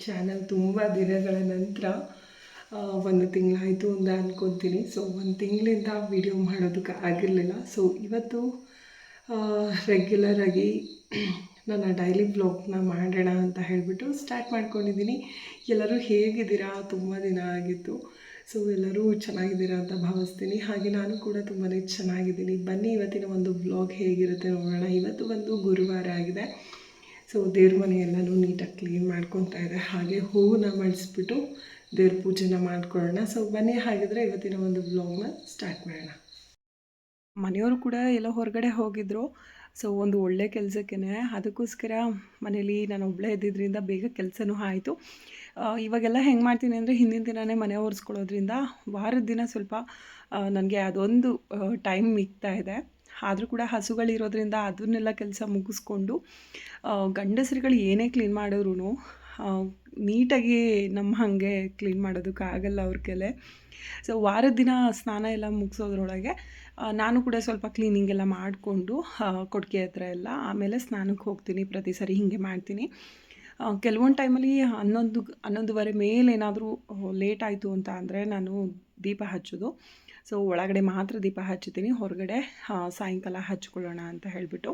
Channel ತುಂಬ ದಿನಗಳ ನಂತರ ಒಂದು ತಿಂಗಳಾಯಿತು ಅಂತ ಅಂದ್ಕೊತೀನಿ. ಸೊ ಒಂದು ತಿಂಗಳಿಂದ ವೀಡಿಯೋ ಮಾಡೋದಕ್ಕೆ ಆಗಿರಲಿಲ್ಲ. ಸೊ ಇವತ್ತು ರೆಗ್ಯುಲರಾಗಿ ನನ್ನ ಡೈಲಿ ವ್ಲಾಗ್ನ ಮಾಡೋಣ ಅಂತ ಹೇಳಿಬಿಟ್ಟು ಸ್ಟಾರ್ಟ್ ಮಾಡ್ಕೊಂಡಿದ್ದೀನಿ. ಎಲ್ಲರೂ ಹೇಗಿದ್ದೀರಾ? ತುಂಬ ದಿನ ಆಗಿತ್ತು. ಸೊ ಎಲ್ಲರೂ ಚೆನ್ನಾಗಿದ್ದೀರಾ ಅಂತ ಭಾವಿಸ್ತೀನಿ. ಹಾಗೆ ನಾನು ಕೂಡ ತುಂಬಾ ಚೆನ್ನಾಗಿದ್ದೀನಿ. ಬನ್ನಿ ಇವತ್ತಿನ ಒಂದು ವ್ಲಾಗ್ ಹೇಗಿರುತ್ತೆ ನೋಡೋಣ. ಇವತ್ತು ಒಂದು ಗುರುವಾರ ಆಗಿದೆ. ಸೊ ದೇವ್ರ ಮನೆಯೆಲ್ಲನೂ ನೀಟಾಗಿ ಕ್ಲೀನ್ ಮಾಡ್ಕೊತಾ ಇದೆ. ಹಾಗೆ ಹೂವನ್ನ ಮಾಡಿಸ್ಬಿಟ್ಟು ದೇವ್ರ ಪೂಜೆನ ಮಾಡ್ಕೊಳ್ಳೋಣ. ಸೊ ಬನ್ನಿ ಹಾಗಿದ್ರೆ ಇವತ್ತಿನ ಒಂದು ವ್ಲಾಗ್ನ ಸ್ಟಾರ್ಟ್ ಮಾಡೋಣ. ಮನೆಯವರು ಕೂಡ ಎಲ್ಲೋ ಹೊರಗಡೆ ಹೋಗಿದ್ರು. ಸೊ ಒಂದು ಒಳ್ಳೆ ಕೆಲಸಕ್ಕೇ ಅದಕ್ಕೋಸ್ಕರ ಮನೇಲಿ ನಾನು ಒಬ್ಬಳೇ ಇದ್ದಿದ್ದರಿಂದ ಬೇಗ ಕೆಲಸನೂ ಆಯಿತು. ಇವಾಗೆಲ್ಲ ಹೆಂಗೆ ಮಾಡ್ತೀನಿ ಅಂದರೆ ಹಿಂದಿನ ದಿನವೇ ಮನೆ ಒರೆಸ್ಕೊಳ್ಳೋದ್ರಿಂದ ವಾರದ ದಿನ ಸ್ವಲ್ಪ ನನಗೆ ಅದೊಂದು ಟೈಮ್ ಮಿಗ್ತಾ ಇದೆ. ಆದರೂ ಕೂಡ ಹಸುಗಳಿರೋದ್ರಿಂದ ಅದನ್ನೆಲ್ಲ ಕೆಲಸ ಮುಗಿಸ್ಕೊಂಡು ಗಂಡಸರುಗಳು ಏನೇ ಕ್ಲೀನ್ ಮಾಡಿದ್ರು ನೀಟಾಗಿ ನಮ್ಮ ಹಾಗೆ ಕ್ಲೀನ್ ಮಾಡೋದಕ್ಕಾಗಲ್ಲ ಅವ್ರ ಕೈಲೇ. ಸೊ ವಾರದ ದಿನ ಸ್ನಾನ ಎಲ್ಲ ಮುಗಿಸೋದ್ರೊಳಗೆ ನಾನು ಕೂಡ ಸ್ವಲ್ಪ ಕ್ಲೀನಿಂಗ್ ಎಲ್ಲ ಮಾಡಿಕೊಂಡು ಕೊಟ್ಟಿಗೆ ಹತ್ರ ಎಲ್ಲ ಆಮೇಲೆ ಸ್ನಾನಕ್ಕೆ ಹೋಗ್ತೀನಿ. ಪ್ರತಿ ಸರಿ ಹೀಗೆ ಮಾಡ್ತೀನಿ. ಕೆಲವೊಂದು ಟೈಮಲ್ಲಿ 11:30 ಮೇಲೆ ಏನಾದರೂ ಲೇಟ್ ಆಯಿತು ಅಂತ ಅಂದರೆ ನಾನು ದೀಪ ಹಚ್ಚೋದು. ಸೊ ಒಳಗಡೆ ಮಾತ್ರ ದೀಪ ಹಚ್ಚುತ್ತೀನಿ, ಹೊರಗಡೆ ಸಾಯಂಕಾಲ ಹಚ್ಕೊಳ್ಳೋಣ ಅಂತ ಹೇಳಿಬಿಟ್ಟು.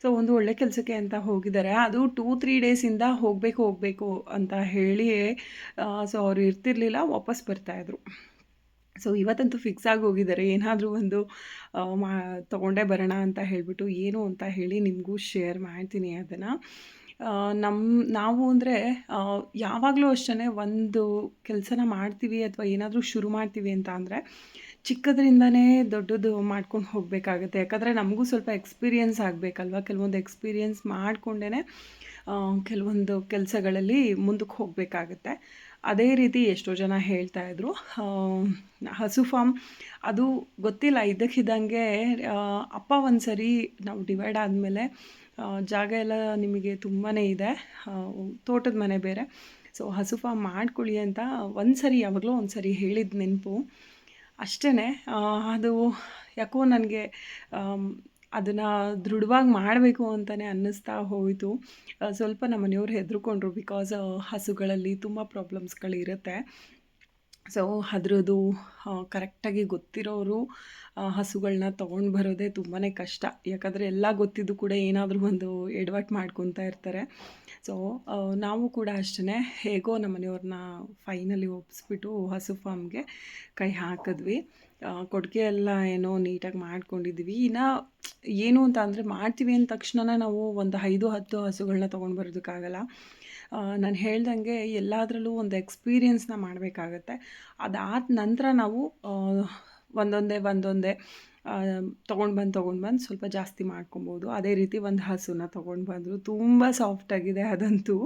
ಸೊ ಒಂದು ಒಳ್ಳೆ ಕೆಲಸಕ್ಕೆ ಅಂತ ಹೋಗಿದ್ದಾರೆ. ಅದು 2-3 ಡೇಸಿಂದ ಹೋಗಬೇಕು ಅಂತ ಹೇಳಿ ಸೊ ಅವ್ರು ಇರ್ತಿರ್ಲಿಲ್ಲ, ವಾಪಸ್ ಬರ್ತಾಯಿದ್ರು. ಸೊ ಇವತ್ತಂತೂ ಫಿಕ್ಸ್ ಆಗಿ ಹೋಗಿದ್ದಾರೆ. ಏನಾದರೂ ಒಂದು ತೊಗೊಂಡೇ ಬರೋಣ ಅಂತ ಹೇಳಿಬಿಟ್ಟು. ಏನು ಅಂತ ಹೇಳಿ ನಿಮಗೂ ಶೇರ್ ಮಾಡ್ತೀನಿ ಅದನ್ನು. ನಾವು ಅಂದರೆ ಯಾವಾಗಲೂ ಅಷ್ಟೇ ಒಂದು ಕೆಲಸನ ಮಾಡ್ತೀವಿ ಅಥವಾ ಏನಾದರೂ ಶುರು ಮಾಡ್ತೀವಿ ಅಂತ ಅಂದರೆ ಚಿಕ್ಕದ್ರಿಂದನೇ ದೊಡ್ಡದು ಮಾಡ್ಕೊಂಡು ಹೋಗಬೇಕಾಗತ್ತೆ. ಯಾಕಂದರೆ ನಮಗೂ ಸ್ವಲ್ಪ ಎಕ್ಸ್ಪೀರಿಯೆನ್ಸ್ ಆಗಬೇಕಲ್ವ. ಕೆಲವೊಂದು ಎಕ್ಸ್ಪೀರಿಯೆನ್ಸ್ ಮಾಡಿಕೊಂಡೇ ಕೆಲವೊಂದು ಕೆಲಸಗಳಲ್ಲಿ ಮುಂದಕ್ಕೆ ಹೋಗಬೇಕಾಗತ್ತೆ. ಅದೇ ರೀತಿ ಎಷ್ಟೋ ಜನ ಹೇಳ್ತಾಯಿದ್ರು ಹಸು ಫಾರ್ಮ್ ಅದು ಗೊತ್ತಿಲ್ಲ, ಇದ್ದಕ್ಕಿದ್ದಂಗೆ ಅಪ್ಪ ಒಂದು ಸರಿ ನಾವು ಡಿವೈಡ್ ಆದಮೇಲೆ ಜಾಗ ಎಲ್ಲ ನಿಮಗೆ ತುಂಬಾ ಇದೆ, ತೋಟದ ಮನೆ ಬೇರೆ. ಸೊ ಹಸು ಫಾರ್ಮ್ ಮಾಡ್ಕೊಳ್ಳಿ ಅಂತ ಯಾವಾಗಲೂ ಒಂದು ಸರಿ ಹೇಳಿದ ನೆನಪು ಅಷ್ಟೇ. ಅದು ಯಾಕೋ ನನಗೆ ಅದನ್ನು ದೃಢವಾಗಿ ಮಾಡಬೇಕು ಅಂತಲೇ ಅನ್ನಿಸ್ತಾ ಹೋಯಿತು. ಸ್ವಲ್ಪ ನಮ್ಮ ಮನೆಯವ್ರು ಹೆದರ್ಕೊಂಡ್ರು. ಬಿಕಾಸ್ ಹಸುಗಳಲ್ಲಿ ತುಂಬ ಪ್ರಾಬ್ಲಮ್ಸ್ಗಳಿರುತ್ತೆ. ಸೊ ಅದ್ರದ್ದು ಕರೆಕ್ಟಾಗಿ ಗೊತ್ತಿರೋರು ಹಸುಗಳನ್ನ ತೊಗೊಂಡು ಬರೋದೇ ತುಂಬಾ ಕಷ್ಟ. ಯಾಕಂದರೆ ಎಲ್ಲ ಗೊತ್ತಿದ್ದು ಕೂಡ ಏನಾದರೂ ಒಂದು ಎಡವಟ್ಟು ಮಾಡ್ಕೊತಾ ಇರ್ತಾರೆ. ಸೊ ನಾವು ಕೂಡ ಅಷ್ಟೇ ಹೇಗೋ ನಮ್ಮ ಮನೆಯವ್ರನ್ನ ಫೈನಲಿ ಒಪ್ಪಿಸ್ಬಿಟ್ಟು ಹಸು ಫಾರ್ಮ್ಗೆ ಕೈ ಹಾಕಿದ್ವಿ. ಕೊಟ್ಟಿಗೆ ಎಲ್ಲ ಏನೋ ನೀಟಾಗಿ ಮಾಡ್ಕೊಂಡಿದ್ವಿ. ಇನ್ನು ಏನು ಅಂತ ಅಂದರೆ ಮಾಡ್ತೀವಿ ಅಂದ ತಕ್ಷಣ ನಾವು ಒಂದು 5-10 ಹಸುಗಳನ್ನ ತೊಗೊಂಡು ಬರೋದಕ್ಕಾಗಲ್ಲ. ನಾನು ಹೇಳ್ದಂಗೆ ಎಲ್ಲದರಲ್ಲೂ ಒಂದು ಎಕ್ಸ್ಪೀರಿಯೆನ್ಸ್ನ ಮಾಡಬೇಕಾಗತ್ತೆ. ಅದಾದ ನಂತರ ನಾವು ಒಂದೊಂದೇ ತೊಗೊಂಡು ಬಂದು ಸ್ವಲ್ಪ ಜಾಸ್ತಿ ಮಾಡ್ಕೊಬೋದು. ಅದೇ ರೀತಿ ಒಂದು ಹಸುನ ತೊಗೊಂಡು ಬಂದರು. ತುಂಬ ಸಾಫ್ಟಾಗಿದೆ ಅದಂತೂ.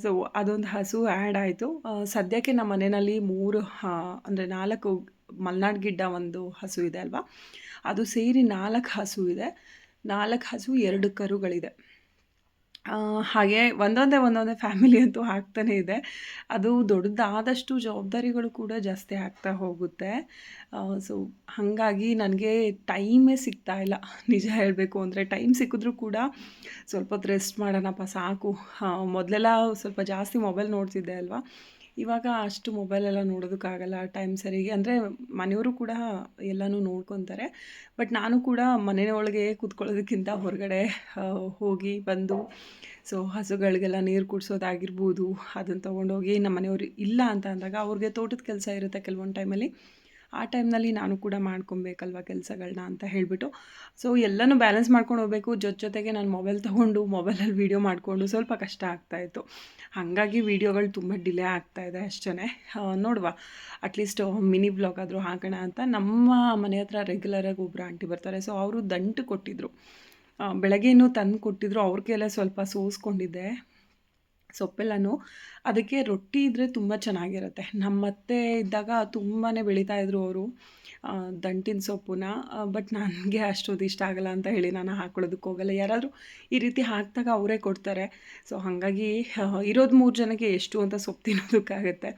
ಸೊ ಅದೊಂದು ಹಸು ಆ್ಯಡ್ ಆಯಿತು. ಸದ್ಯಕ್ಕೆ ನಮ್ಮ ಮನೆಯಲ್ಲಿ 3 ಅಂದರೆ 4 ಮಲ್ನಾಡ್ ಗಿಡ್ಡ ಒಂದು ಹಸು ಇದೆ ಅಲ್ವಾ, ಅದು ಸೇರಿ 4 ಹಸು ಇದೆ. 4 ಹಸು 2 ಕರುಗಳಿದೆ. ಹಾಗೆ ಒಂದೊಂದೇ ಫ್ಯಾಮಿಲಿ ಅಂತೂ ಆಗ್ತಾನೇ ಇದೆ. ಅದು ದೊಡ್ಡದಾದಷ್ಟು ಜವಾಬ್ದಾರಿಗಳು ಕೂಡ ಜಾಸ್ತಿ ಆಗ್ತಾ ಹೋಗುತ್ತೆ. ಸೊ ಹಾಗಾಗಿ ನನಗೆ ಟೈಮೇ ಸಿಗ್ತಾ ಇಲ್ಲ. ನಿಜ ಹೇಳಬೇಕು ಅಂದರೆ ಟೈಮ್ ಸಿಕ್ಕಿದ್ರೂ ಕೂಡ ಸ್ವಲ್ಪ ಹೊತ್ತು ರೆಸ್ಟ್ ಮಾಡೋಣಪ್ಪ ಸಾಕು. ಮೊದಲೆಲ್ಲ ಸ್ವಲ್ಪ ಜಾಸ್ತಿ ಮೊಬೈಲ್ ನೋಡ್ತಿದ್ದೆ ಅಲ್ವಾ, ಇವಾಗ ಅಷ್ಟು ಮೊಬೈಲೆಲ್ಲ ನೋಡೋದಕ್ಕಾಗಲ್ಲ ಟೈಮ್ ಸರಿಗೆ. ಅಂದರೆ ಮನೆಯವರು ಕೂಡ ಎಲ್ಲನೂ ನೋಡ್ಕೊತಾರೆ. ಬಟ್ ನಾನು ಕೂಡ ಮನೆಯೊಳಗೆ ಕೂತ್ಕೊಳ್ಳೋದಕ್ಕಿಂತ ಹೊರಗಡೆ ಹೋಗಿ ಬಂದು ಸೊ ಹಸುಗಳಿಗೆಲ್ಲ ನೀರು ಕುಡಿಸೋದಾಗಿರ್ಬೋದು, ಅದನ್ನು ತೊಗೊಂಡೋಗಿ ನಮ್ಮ ಮನೆಯವರು ಇಲ್ಲ ಅಂತ ಅಂದಾಗ ಅವ್ರಿಗೆ ತೋಟದ ಕೆಲಸ ಇರುತ್ತೆ ಕೆಲವೊಂದು ಟೈಮಲ್ಲಿ. ಆ ಟೈಮ್ನಲ್ಲಿ ನಾನು ಕೂಡ ಮಾಡ್ಕೊಬೇಕಲ್ವ ಕೆಲಸಗಳನ್ನ ಅಂತ ಹೇಳಿಬಿಟ್ಟು ಸೊ ಎಲ್ಲನೂ ಬ್ಯಾಲೆನ್ಸ್ ಮಾಡ್ಕೊಂಡು ಹೋಗಬೇಕು. ಜೊತೆಗೆ ನಾನು ಮೊಬೈಲ್ ತೊಗೊಂಡು ಮೊಬೈಲಲ್ಲಿ ವೀಡಿಯೋ ಮಾಡಿಕೊಂಡು ಸ್ವಲ್ಪ ಕಷ್ಟ ಆಗ್ತಾಯಿತ್ತು. ಹಾಗಾಗಿ ವೀಡಿಯೋಗಳು ತುಂಬ ಡಿಲೇ ಆಗ್ತಾಯಿದೆ ಅಷ್ಟೇ. ನೋಡುವ ಅಟ್ಲೀಸ್ಟ್ ಮಿನಿ ಬ್ಲಾಗ್ ಆದರೂ ಹಾಕೋಣ ಅಂತ. ನಮ್ಮ ಮನೆ ಹತ್ರ ರೆಗ್ಯುಲರಾಗಿ ಒಬ್ಬರು ಆಂಟಿ ಬರ್ತಾರೆ. ಸೊ ಅವರು ದಂಟು ಕೊಟ್ಟಿದ್ದರು, ಬೆಳಗ್ಗೆನೂ ತಂದು ಕೊಟ್ಟಿದ್ರು. ಅವ್ರ ಕೈಲೇ ಸ್ವಲ್ಪ ಸೋಸ್ಕೊಂಡಿದ್ದೆ ಸೊಪ್ಪೆಲ್ಲನೂ. ಅದಕ್ಕೆ ರೊಟ್ಟಿ ಇದ್ದರೆ ತುಂಬ ಚೆನ್ನಾಗಿರುತ್ತೆ. ನಮ್ಮ ಅತ್ತೆ ಇದ್ದಾಗ ತುಂಬಾ ಬೆಳೀತಾಯಿದ್ರು ಅವರು ದಂಟಿನ ಸೊಪ್ಪನ್ನ. ಬಟ್ ನನಗೆ ಅಷ್ಟೊಂದು ಇಷ್ಟ ಆಗಲ್ಲ ಅಂತ ಹೇಳಿ ನಾನು ಹಾಕೊಳ್ಳೋದಕ್ಕೆ ಹೋಗಲ್ಲ. ಯಾರಾದರೂ ಈ ರೀತಿ ಹಾಕಿದಾಗ ಅವರೇ ಕೊಡ್ತಾರೆ. ಸೊ ಹಾಗಾಗಿ ಇರೋದು 3 ಜನಕ್ಕೆ ಎಷ್ಟು ಅಂತ ಸೊಪ್ಪು ತಿನ್ನೋದಕ್ಕಾಗತ್ತೆ.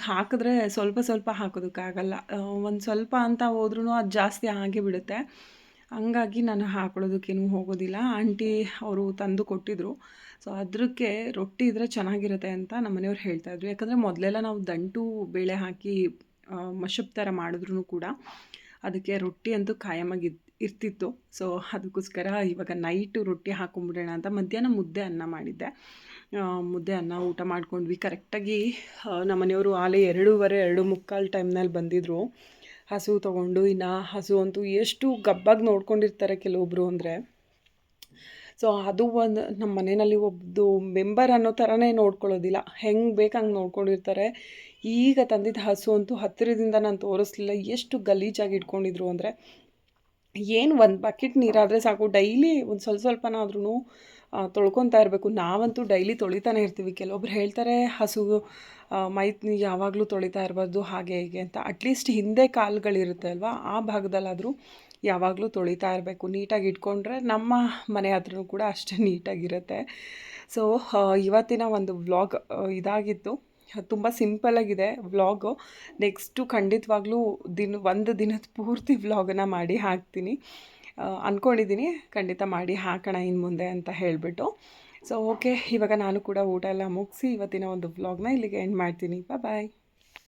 ಹಾಕಿದ್ರೆ ಸ್ವಲ್ಪ ಹಾಕೋದಕ್ಕಾಗಲ್ಲ. ಒಂದು ಸ್ವಲ್ಪ ಅಂತ ಹೋದ್ರೂ ಅದು ಜಾಸ್ತಿ ಆಗೇ ಬಿಡುತ್ತೆ. ಹಂಗಾಗಿ ನಾನು ಹಾಕೊಳ್ಳೋದಕ್ಕೇನು ಹೋಗೋದಿಲ್ಲ. ಆಂಟಿ ಅವರು ತಂದು ಕೊಟ್ಟಿದ್ದರು. ಸೊ ಅದಕ್ಕೆ ರೊಟ್ಟಿ ಇದ್ದರೆ ಚೆನ್ನಾಗಿರುತ್ತೆ ಅಂತ ನಮ್ಮ ಮನೆಯವ್ರು ಹೇಳ್ತಾಯಿದ್ರು. ಯಾಕಂದರೆ ಮೊದಲೆಲ್ಲ ನಾವು ದಂಟು ಬೇಳೆ ಹಾಕಿ ಮಶಪ್ ಥರ ಮಾಡಿದ್ರೂ ಕೂಡ ಅದಕ್ಕೆ ರೊಟ್ಟಿ ಅಂತೂ ಕಾಯಮಾಗಿ ಇರ್ತಿತ್ತು. ಸೊ ಅದಕ್ಕೋಸ್ಕರ ಇವಾಗ ನೈಟು ರೊಟ್ಟಿ ಹಾಕೊಂಬಿಡೋಣ ಅಂತ ಮಧ್ಯಾಹ್ನ ಮುದ್ದೆ ಅನ್ನ ಮಾಡಿದ್ದೆ. ಮುದ್ದೆ ಅನ್ನ ಊಟ ಮಾಡ್ಕೊಂಡ್ವಿ. ಕರೆಕ್ಟಾಗಿ ನಮ್ಮ ಮನೆಯವರು ಆಲೇ 2:15 2:45 ಟೈಮ್ನಲ್ಲಿ ಬಂದಿದ್ದರು ಹಸು ತೊಗೊಂಡು. ಇನ್ನು ಹಸು ಅಂತೂ ಎಷ್ಟು ಗಬ್ಬಾಗಿ ನೋಡ್ಕೊಂಡಿರ್ತಾರೆ ಕೆಲವೊಬ್ಬರು ಅಂದರೆ. ಸೊ ಅದು ಒಂದು ನಮ್ಮ ಮನೆಯಲ್ಲಿ ಒಬ್ಬದು ಮೆಂಬರ್ ಅನ್ನೋ ಥರನೇ ನೋಡ್ಕೊಳ್ಳೋದಿಲ್ಲ, ಹೆಂಗೆ ಬೇಕು ಹಂಗೆ ನೋಡ್ಕೊಂಡಿರ್ತಾರೆ. ಈಗ ತಂದಿದ್ದ ಹಸು ಅಂತೂ ಹತ್ತಿರದಿಂದ ನಾನು ತೋರಿಸ್ಲಿಲ್ಲ, ಎಷ್ಟು ಗಲೀಜಾಗಿ ಇಟ್ಕೊಂಡಿದ್ರು ಅಂದರೆ. ಏನು ಒಂದು ಬಕೆಟ್ ನೀರಾದರೆ ಸಾಕು, ಡೈಲಿ ಒಂದು ಸ್ವಲ್ಪನಾದ್ರೂ ತೊಳ್ಕೊತಾ ಇರಬೇಕು. ನಾವಂತೂ ಡೈಲಿ ತೊಳಿತಾನೆ ಇರ್ತೀವಿ. ಕೆಲವೊಬ್ರು ಹೇಳ್ತಾರೆ ಹಸು ಮೈತ್ ಯಾವಾಗಲೂ ತೊಳಿತಾ ಇರಬಾರ್ದು ಹಾಗೆ ಹೀಗೆ ಅಂತ. ಅಟ್ಲೀಸ್ಟ್ ಹಿಂದೆ ಕಾಲುಗಳಿರುತ್ತೆ ಅಲ್ವಾ, ಆ ಭಾಗದಲ್ಲಾದರೂ ಯಾವಾಗಲೂ ತೊಳಿತಾ ಇರಬೇಕು. ನೀಟಾಗಿ ಇಟ್ಕೊಂಡ್ರೆ ನಮ್ಮ ಮನೆ ಹತ್ರನೂ ಕೂಡ ಅಷ್ಟೇ ನೀಟಾಗಿರುತ್ತೆ. ಸೊ ಇವತ್ತಿನ ಒಂದು ವ್ಲಾಗ್ ಇದಾಗಿತ್ತು. ತುಂಬ ಸಿಂಪಲ್ಲಾಗಿದೆ ವ್ಲಾಗು. ನೆಕ್ಸ್ಟು ಖಂಡಿತವಾಗ್ಲೂ ಒಂದು ದಿನದ ಪೂರ್ತಿ ವ್ಲಾಗನ್ನು ಮಾಡಿ ಹಾಕ್ತೀನಿ ಅಂದ್ಕೊಂಡಿದ್ದೀನಿ. ಖಂಡಿತ ಮಾಡಿ ಹಾಕೋಣ ಇನ್ನು ಮುಂದೆ ಅಂತ ಹೇಳಿಬಿಟ್ಟು. ಸೊ ಓಕೆ, ಇವಾಗ ನಾನು ಕೂಡ ಊಟ ಎಲ್ಲ ಮುಗಿಸಿ ಇವತ್ತಿನ ಒಂದು ವ್ಲಾಗ್ನ ಇಲ್ಲಿಗೆ ಎಂಡ್ ಮಾಡ್ತೀನಿ. ಬಾಯ್.